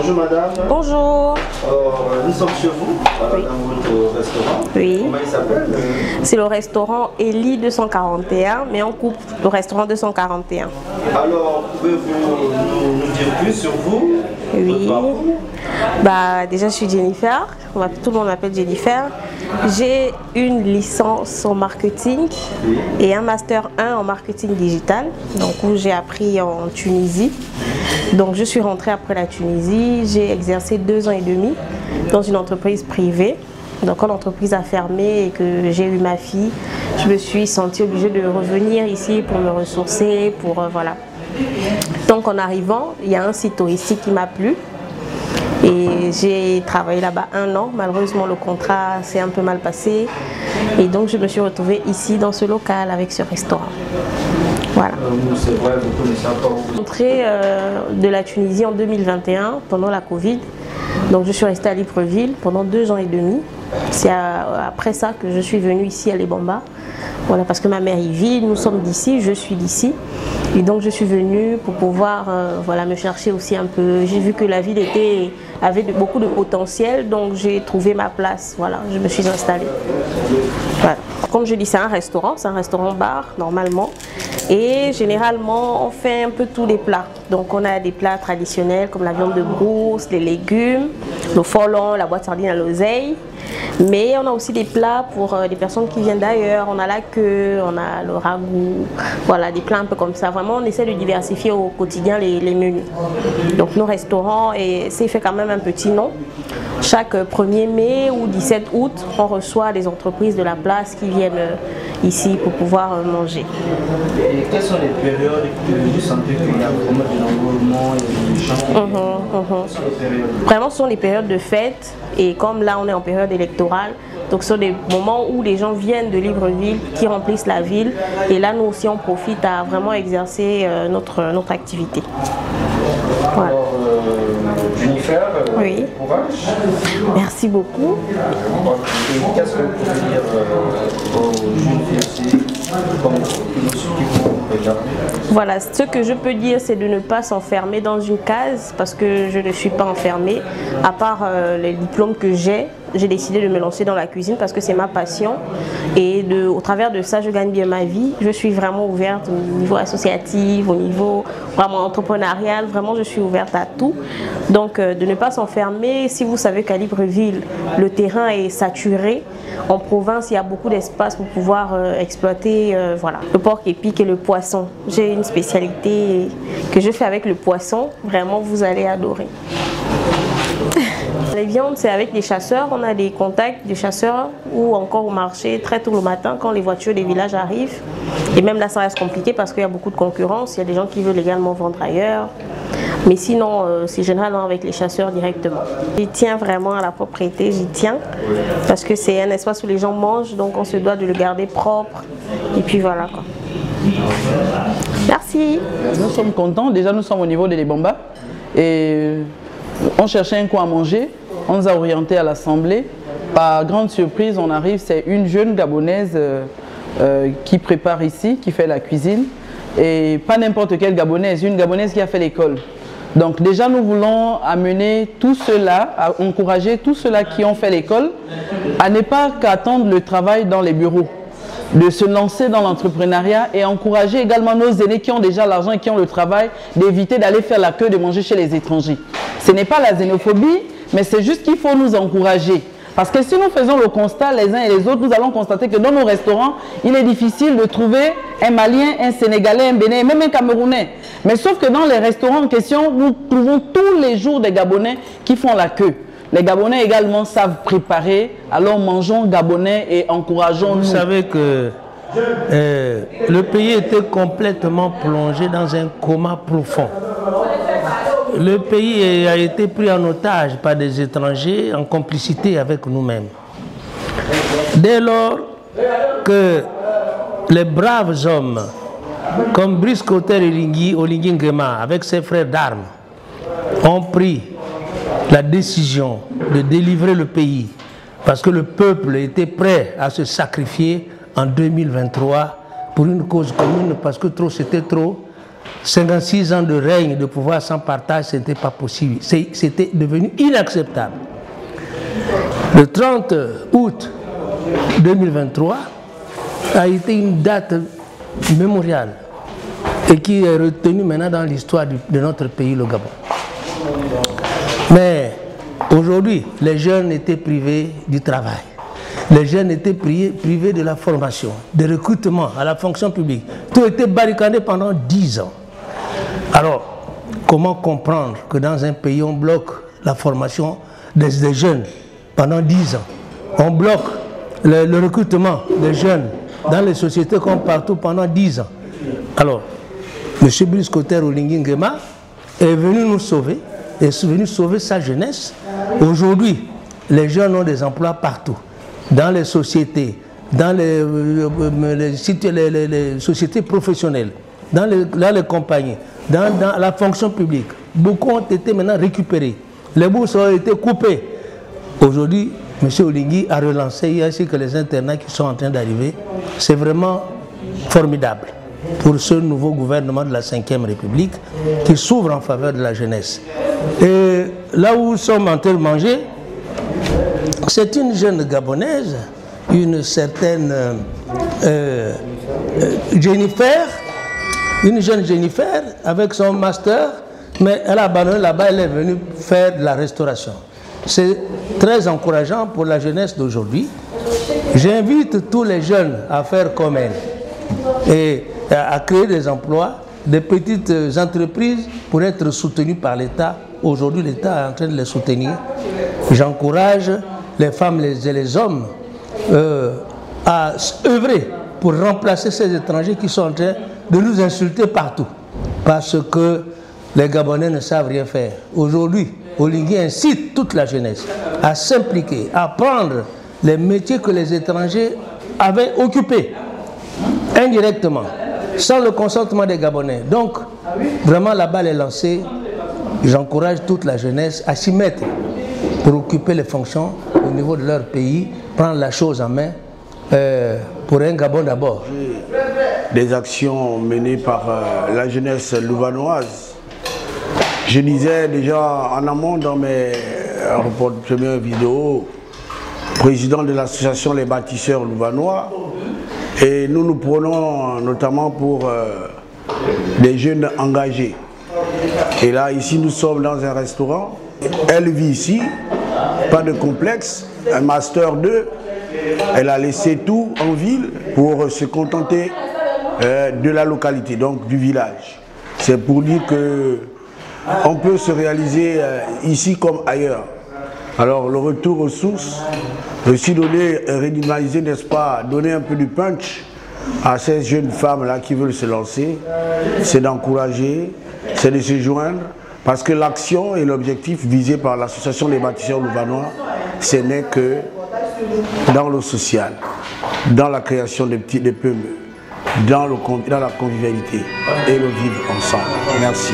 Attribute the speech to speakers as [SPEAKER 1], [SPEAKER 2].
[SPEAKER 1] Bonjour madame.
[SPEAKER 2] Bonjour.
[SPEAKER 1] Nous sommes chez vous,
[SPEAKER 2] Oui.
[SPEAKER 1] dans votre restaurant.
[SPEAKER 2] Oui.
[SPEAKER 1] Comment il s'appelle?
[SPEAKER 2] C'est le restaurant Eli 241, mais en coupe, le restaurant 241.
[SPEAKER 1] Alors, pouvez-vous nous dire plus sur vous?
[SPEAKER 2] Oui.
[SPEAKER 1] Votre parcours?
[SPEAKER 2] Bah, déjà, je suis Jennifer. Tout le monde m'appelle Jennifer. J'ai une licence en marketing et un master 1 en marketing digital, donc où j'ai appris en Tunisie. Donc, je suis rentrée après la Tunisie. J'ai exercé 2 ans et demi dans une entreprise privée. Donc, quand l'entreprise a fermé et que j'ai eu ma fille, je me suis sentie obligée de revenir ici pour me ressourcer, pour voilà. Donc, en arrivant, il y a un site touristique qui m'a plu. Et j'ai travaillé là-bas 1 an. Malheureusement, le contrat s'est un peu mal passé. Et donc, je me suis retrouvée ici dans ce local avec ce restaurant. Voilà.
[SPEAKER 1] C'est vrai, vous connaissez pas.
[SPEAKER 2] Je suis rentrée de la Tunisie en 2021 pendant la Covid. Donc, je suis restée à Libreville pendant 2 ans et demi. C'est après ça que je suis venue ici à Lebamba. Voilà, parce que ma mère y vit, nous sommes d'ici, je suis d'ici. Et donc je suis venue pour pouvoir voilà, me chercher aussi un peu. J'ai vu que la ville avait beaucoup de potentiel, donc j'ai trouvé ma place. Voilà, je me suis installée. Voilà. Comme je dis, c'est un restaurant-bar normalement. Et généralement, on fait un peu tous les plats. Donc on a des plats traditionnels comme la viande de brousse, les légumes, le folon, la boîte sardine à l'oseille. Mais on a aussi des plats pour les personnes qui viennent d'ailleurs. On a la queue, on a le ragoût, voilà, des plats un peu comme ça. Vraiment, on essaie de diversifier au quotidien les menus. Donc nos restaurants, et c'est fait quand même un petit nom. Chaque 1er mai ou 17 août, on reçoit des entreprises de la place qui viennent ici pour pouvoir manger.
[SPEAKER 1] Et quelles sont les périodes de santé qu'il y a vraiment de l'engouement et des gens
[SPEAKER 2] Vraiment, ce sont les périodes de fête. Et comme là, on est en période électorale, donc ce sont des moments où les gens viennent de Libreville, qui remplissent la ville. Et là, nous aussi, on profite à vraiment exercer notre activité. Voilà.
[SPEAKER 1] Alors, Jennifer,
[SPEAKER 2] oui.
[SPEAKER 1] courage.
[SPEAKER 2] Merci beaucoup.
[SPEAKER 1] Et qu'est-ce que vous pouvez dire aux jeunes filles comme ceux qui vont regarder?
[SPEAKER 2] Voilà, ce que je peux dire, c'est de ne pas s'enfermer dans une case parce que je ne suis pas enfermée. À part les diplômes que j'ai décidé de me lancer dans la cuisine parce que c'est ma passion. Et au travers de ça, je gagne bien ma vie. Je suis vraiment ouverte au niveau associatif, au niveau vraiment entrepreneurial. Vraiment, je suis ouverte à tout. Donc, de ne pas s'enfermer. Si vous savez qu'à Libreville, le terrain est saturé, en province, il y a beaucoup d'espace pour pouvoir exploiter voilà, le porc épic et le poisson. J'ai une spécialité que je fais avec le poisson. Vraiment, vous allez adorer. Les viandes, c'est avec des chasseurs. On a des contacts des chasseurs ou encore au marché très tôt le matin quand les voitures des villages arrivent. Et même là, ça reste compliqué parce qu'il y a beaucoup de concurrence. Il y a des gens qui veulent également vendre ailleurs. Mais sinon, c'est généralement avec les chasseurs directement. J'y tiens vraiment à la propriété, j'y tiens. Parce que c'est un espace où les gens mangent, donc on se doit de le garder propre. Et puis voilà quoi. Merci.
[SPEAKER 3] Nous sommes contents. Déjà, nous sommes au niveau de Lebamba. Et on cherchait un coin à manger. On nous a orientés à l'Assemblée. Par grande surprise, on arrive, c'est une jeune Gabonaise qui prépare ici, qui fait la cuisine. Et pas n'importe quelle Gabonaise, une Gabonaise qui a fait l'école. Donc déjà, nous voulons amener tout cela, à encourager tous ceux-là qui ont fait l'école à ne pas qu'attendre le travail dans les bureaux, de se lancer dans l'entrepreneuriat et encourager également nos aînés qui ont déjà l'argent et qui ont le travail, d'éviter d'aller faire la queue, de manger chez les étrangers. Ce n'est pas la xénophobie, mais c'est juste qu'il faut nous encourager. Parce que si nous faisons le constat les uns et les autres, nous allons constater que dans nos restaurants, il est difficile de trouver un Malien, un Sénégalais, un Bénin, même un Camerounais. Mais sauf que dans les restaurants en question, nous trouvons tous les jours des Gabonais qui font la queue. Les Gabonais également savent préparer, alors mangeons Gabonais et encourageons-nous.
[SPEAKER 4] Vous savez que le pays était complètement plongé dans un coma profond. Le pays a été pris en otage par des étrangers en complicité avec nous-mêmes. Dès lors que les braves hommes, comme Brice Kotter Oligui Nguema, avec ses frères d'armes, ont pris la décision de délivrer le pays, parce que le peuple était prêt à se sacrifier en 2023 pour une cause commune, parce que trop c'était trop, 56 ans de règne, de pouvoir sans partage, ce n'était pas possible. C'était devenu inacceptable. Le 30 août 2023 a été une date mémoriale et qui est retenue maintenant dans l'histoire de notre pays, le Gabon. Mais aujourd'hui, les jeunes étaient privés du travail. Les jeunes étaient privés de la formation, de recrutement à la fonction publique. Tout était barricadé pendant 10 ans. Alors, comment comprendre que dans un pays, on bloque la formation des jeunes pendant 10 ans? On bloque le recrutement des jeunes dans les sociétés comme partout pendant 10 ans. Alors, M. Brice Kotter Olingi Nguema est venu nous sauver, est venu sauver sa jeunesse. Aujourd'hui, les jeunes ont des emplois partout, dans les sociétés, dans les sociétés professionnelles, dans les compagnies, dans la fonction publique. Beaucoup ont été maintenant récupérés. Les bourses ont été coupées. Aujourd'hui, M. Olingi a relancé, ainsi que les internats qui sont en train d'arriver. C'est vraiment formidable pour ce nouveau gouvernement de la 5e République qui s'ouvre en faveur de la jeunesse. Et là où nous sommes en train de manger, c'est une jeune Gabonaise, une certaine Jennifer, une jeune Jennifer avec son master, mais elle a abandonné là-bas, elle est venue faire de la restauration. C'est très encourageant pour la jeunesse d'aujourd'hui. J'invite tous les jeunes à faire comme elle et à créer des emplois, des petites entreprises pour être soutenues par l'État. Aujourd'hui, l'État est en train de les soutenir. J'encourage les femmes et les hommes à œuvrer pour remplacer ces étrangers qui sont en train de nous insulter partout. Parce que les Gabonais ne savent rien faire. Aujourd'hui, Olingi incite toute la jeunesse à s'impliquer, à prendre les métiers que les étrangers avaient occupés indirectement, sans le consentement des Gabonais. Donc, vraiment, la balle est lancée. J'encourage toute la jeunesse à s'y mettre pour occuper les fonctions au niveau de leur pays, prendre la chose en main pour un Gabon d'abord.
[SPEAKER 5] Des actions menées par la jeunesse louvainoise. Je disais déjà en amont dans mes premières vidéos, président de l'association Les Bâtisseurs Louvainois, et nous nous prenons notamment pour des jeunes engagés. Et là, ici, nous sommes dans un restaurant. Elle vit ici, pas de complexe, un master 2. Elle a laissé tout en ville pour se contenter de la localité, donc du village. C'est pour dire que on peut se réaliser ici comme ailleurs. Alors le retour aux sources, aussi donner, redynamiser, n'est-ce pas, donner un peu du punch à ces jeunes femmes-là qui veulent se lancer, c'est d'encourager, c'est de se joindre, parce que l'action et l'objectif visé par l'association des bâtisseurs louvainois, ce n'est que dans le social, dans la création des PME, dans la convivialité et le vivre ensemble. Merci.